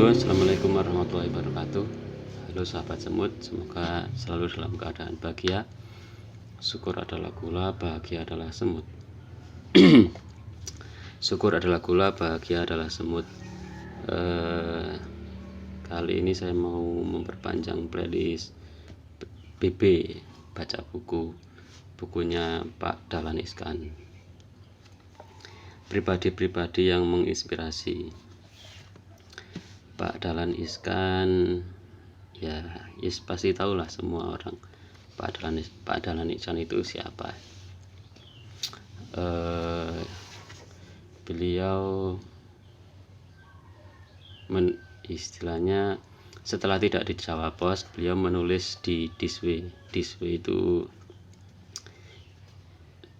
Halo, assalamualaikum warahmatullahi wabarakatuh. Halo sahabat semut, semoga selalu dalam keadaan bahagia. Syukur adalah gula, bahagia adalah semut. Syukur adalah gula, bahagia adalah semut. Kali ini saya mau memperpanjang playlist BB baca bukunya Pak Dahlan Iskan. Pribadi-pribadi yang menginspirasi. Pak Dahlan Iskan, ya pasti tahulah semua orang Pak Dahlan Iskan itu siapa. Beliau istilahnya setelah tidak di Jawa Pos, beliau menulis di Diswe itu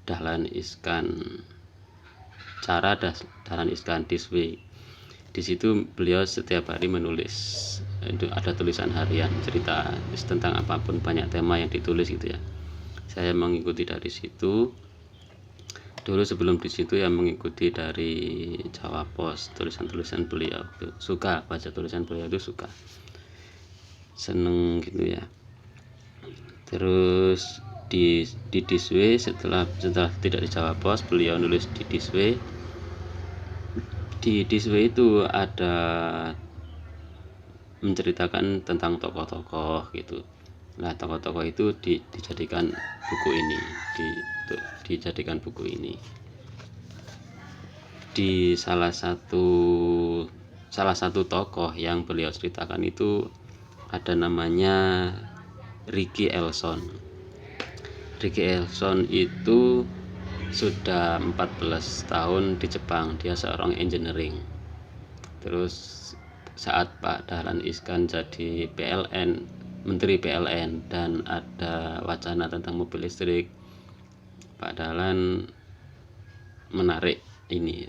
Dahlan Iskan, cara Dahlan Iskan Diswe. Di situ beliau setiap hari menulis, itu ada tulisan harian, cerita tentang apapun, banyak tema yang ditulis gitu ya. Saya mengikuti dari situ. Dulu sebelum di situ ya mengikuti dari Jawa Pos, tulisan-tulisan beliau. Suka baca tulisan beliau, itu suka, seneng gitu ya. Terus di Diswe, setelah tidak di Jawa Pos, beliau nulis di Diswe. Di Diswe itu ada menceritakan tentang tokoh-tokoh gitu. Nah, tokoh-tokoh itu dijadikan buku ini, dijadikan buku ini. Di salah satu tokoh yang beliau ceritakan itu ada namanya Ricky Elson. Ricky Elson itu sudah 14 tahun di Jepang, dia seorang engineering. Terus saat Pak Dahlan Iskan jadi Menteri PLN dan ada wacana tentang mobil listrik, Pak Dahlan menarik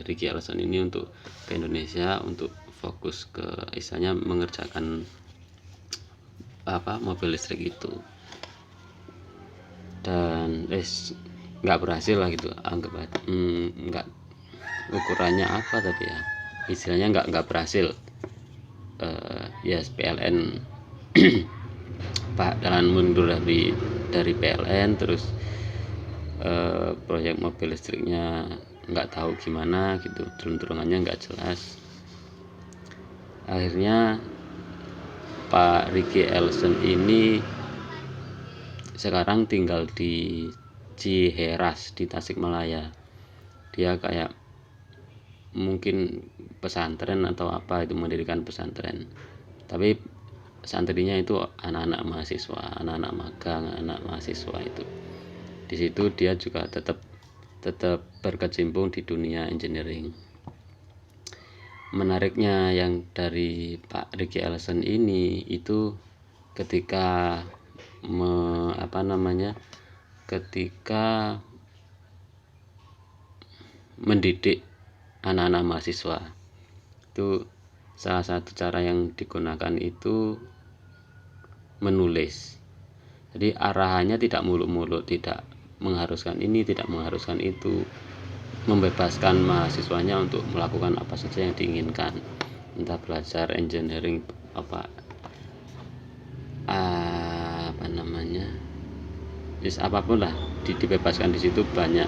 Ricky Elson ini untuk ke Indonesia untuk fokus ke istilahnya mengerjakan mobil listrik itu. Dan nggak berhasil lah gitu, anggap nggak, ukurannya apa tapi ya istilahnya nggak berhasil. PLN Pak Dahlan mundur dari PLN, terus proyek mobil listriknya nggak tahu gimana gitu, turun-turunannya nggak jelas. Akhirnya Pak Ricky Elson ini sekarang tinggal di Ciheras di Tasikmalaya. Dia kayak mungkin pesantren atau apa itu, mendirikan pesantren. Tapi santrinya itu anak-anak mahasiswa, anak-anak magang, anak mahasiswa itu. Di situ dia juga tetap berkecimpung di dunia engineering. Menariknya yang dari Pak Ricky Elson ini itu ketika ketika mendidik anak-anak mahasiswa, itu salah satu cara yang digunakan itu menulis. Jadi arahannya tidak muluk-muluk, tidak mengharuskan ini, tidak mengharuskan itu, membebaskan mahasiswanya untuk melakukan apa saja yang diinginkan, entah belajar engineering apapun lah, dibebaskan. Di situ banyak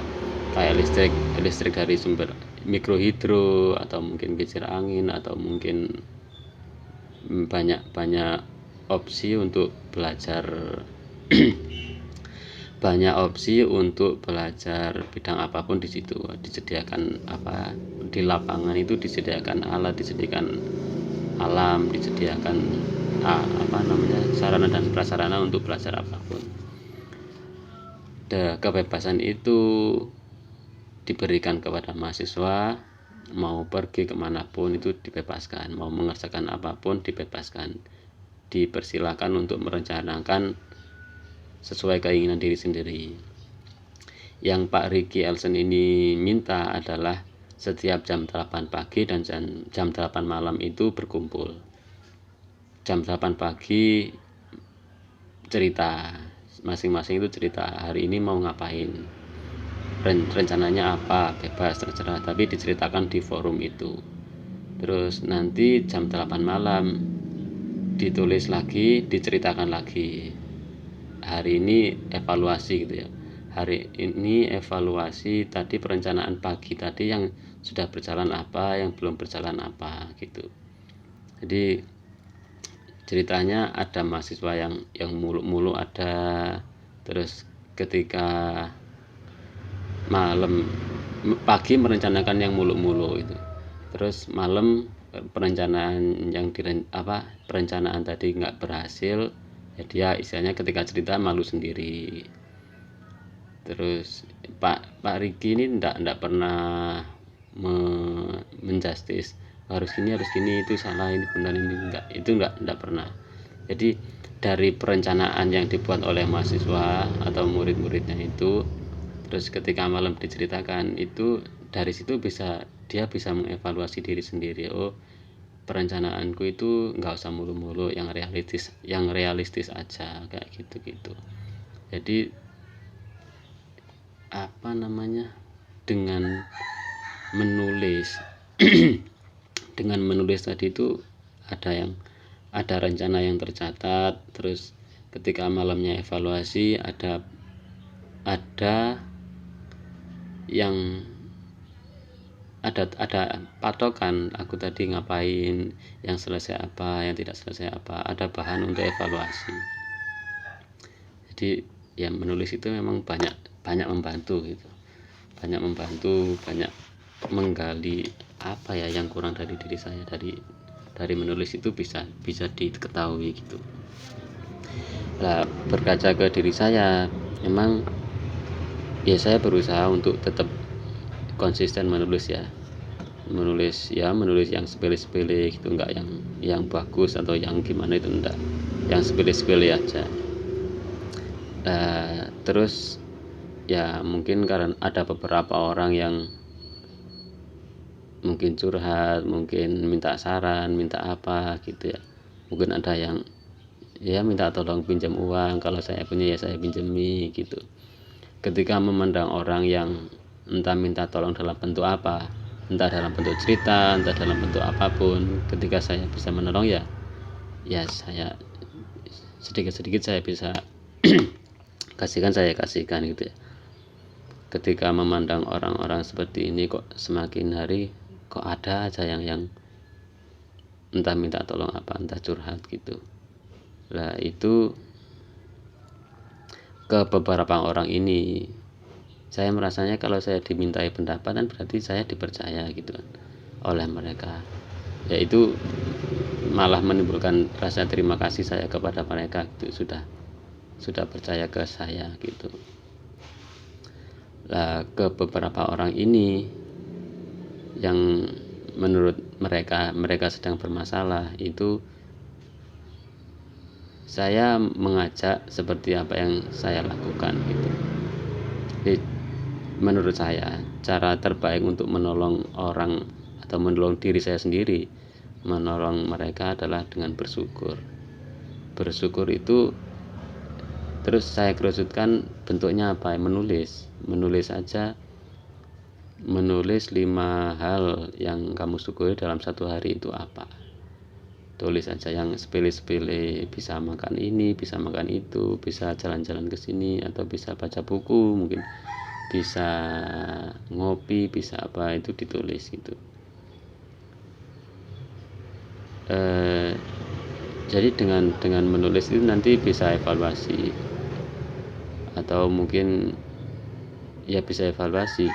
kayak listrik dari sumber mikrohidro, atau mungkin kincir angin, atau mungkin banyak opsi untuk belajar banyak opsi untuk belajar bidang apapun. Di situ disediakan di lapangan itu disediakan alat, disediakan alam, disediakan sarana dan prasarana untuk belajar apapun. Kebebasan itu diberikan kepada mahasiswa, mau pergi kemanapun itu dibebaskan, mau mengerjakan apapun dibebaskan, dipersilakan untuk merencanakan sesuai keinginan diri sendiri. Yang Pak Ricky Elson ini minta adalah setiap jam 8 pagi dan jam 8 malam itu berkumpul. Jam 8 pagi cerita, masing-masing itu cerita hari ini mau ngapain, rencananya apa, bebas terserah, tapi diceritakan di forum itu. terus nanti jam 8 malam ditulis lagi, diceritakan lagi. Hari ini evaluasi gitu ya. Hari ini evaluasi tadi, perencanaan pagi tadi yang sudah berjalan apa, yang belum berjalan apa gitu. Jadi ceritanya ada mahasiswa yang muluk-muluk ada, terus ketika pagi merencanakan yang muluk-muluk itu, terus malam perencanaan perencanaan tadi nggak berhasil, ya dia istilahnya ketika cerita malu sendiri. Terus Pak Riki ini ndak pernah menjustis harus gini itu salah, ini benar, ini enggak, itu enggak pernah. Jadi dari perencanaan yang dibuat oleh mahasiswa atau murid-muridnya itu, terus ketika malam diceritakan itu, dari situ dia bisa mengevaluasi diri sendiri. Oh, perencanaanku itu nggak usah mulu-mulu, yang realistis aja, kayak gitu. Jadi dengan menulis dengan menulis tadi itu ada rencana yang tercatat, terus ketika malamnya evaluasi ada yang ada patokan, aku tadi ngapain, yang selesai apa, yang tidak selesai apa, ada bahan untuk evaluasi. Jadi ya menulis itu memang banyak membantu gitu, banyak menggali apa ya yang kurang dari diri saya. Dari menulis itu bisa diketahui gitu. Nah, berkaca ke diri saya, memang ya saya berusaha untuk tetap konsisten menulis yang sepele-sepele gitu, enggak yang bagus atau yang gimana, itu enggak, yang sepele-sepele aja. Terus ya mungkin karena ada beberapa orang yang mungkin curhat, mungkin minta saran, minta apa gitu ya, mungkin ada yang ya minta tolong pinjam uang, kalau saya punya ya saya pinjami gitu. Ketika memandang orang yang entah minta tolong dalam bentuk apa, entah dalam bentuk cerita, entah dalam bentuk apapun, ketika saya bisa menolong ya saya sedikit-sedikit saya bisa kasihkan gitu ya. Ketika memandang orang-orang seperti ini, kok semakin hari kok ada aja yang entah minta tolong apa, entah curhat gitu. Lah itu ke beberapa orang ini saya merasanya kalau saya dimintai pendapat kan berarti saya dipercaya gitu kan oleh mereka. Ya itu malah menimbulkan rasa terima kasih saya kepada mereka gitu, sudah percaya ke saya gitu. Lah ke beberapa orang ini yang menurut mereka sedang bermasalah, itu saya mengajak seperti apa yang saya lakukan gitu. Jadi menurut saya cara terbaik untuk menolong orang atau menolong diri saya sendiri, menolong mereka adalah dengan bersyukur itu. Terus saya kerucutkan bentuknya apa, menulis aja, menulis 5 hal yang kamu syukuri dalam satu hari itu apa. Tulis aja yang sepele-sepele, bisa makan ini, bisa makan itu, bisa jalan-jalan ke sini, atau bisa baca buku, mungkin bisa ngopi, bisa apa, itu ditulis gitu. Jadi dengan menulis itu nanti bisa evaluasi, atau mungkin ya bisa evaluasi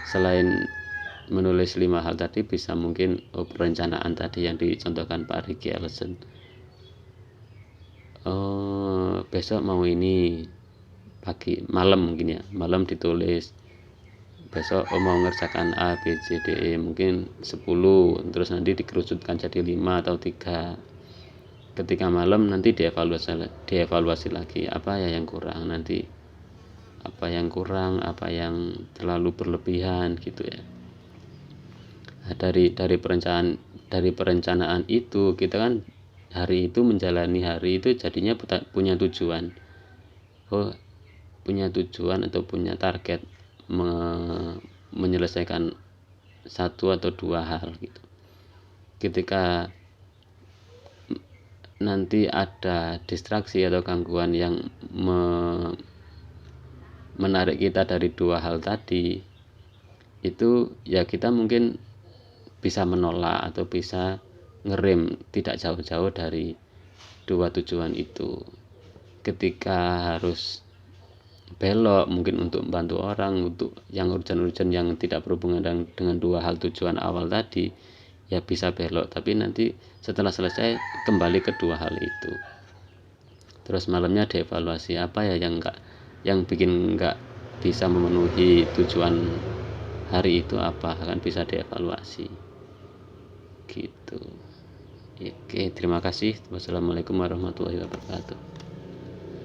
selain menulis 5 hal tadi, bisa mungkin perencanaan tadi yang dicontohkan Pak Riki Ellison. Besok mau ini, malam mungkin ya, malam ditulis besok mau ngerjakan A, B, C, D, E, mungkin 10, terus nanti dikerucutkan jadi 5 atau 3. Ketika malam nanti dievaluasi lagi apa ya yang kurang, nanti apa yang terlalu berlebihan gitu ya. Nah, dari perencanaan itu kita kan hari itu menjalani hari itu jadinya punya tujuan. Punya tujuan atau punya target menyelesaikan 1 atau 2 hal gitu. ketika nanti ada distraksi atau gangguan yang menarik kita dari dua hal tadi, itu ya kita mungkin bisa menolak atau bisa ngerem tidak jauh-jauh dari dua tujuan itu. Ketika harus belok mungkin untuk membantu orang, untuk yang urgen-urgen yang tidak berhubungan dengan dua hal tujuan awal tadi, ya bisa belok, tapi nanti setelah selesai kembali ke dua hal itu. Terus malamnya dievaluasi apa ya yang bikin nggak bisa memenuhi tujuan hari itu, apa akan bisa dievaluasi gitu. Oke, terima kasih. Wassalamualaikum warahmatullahi wabarakatuh.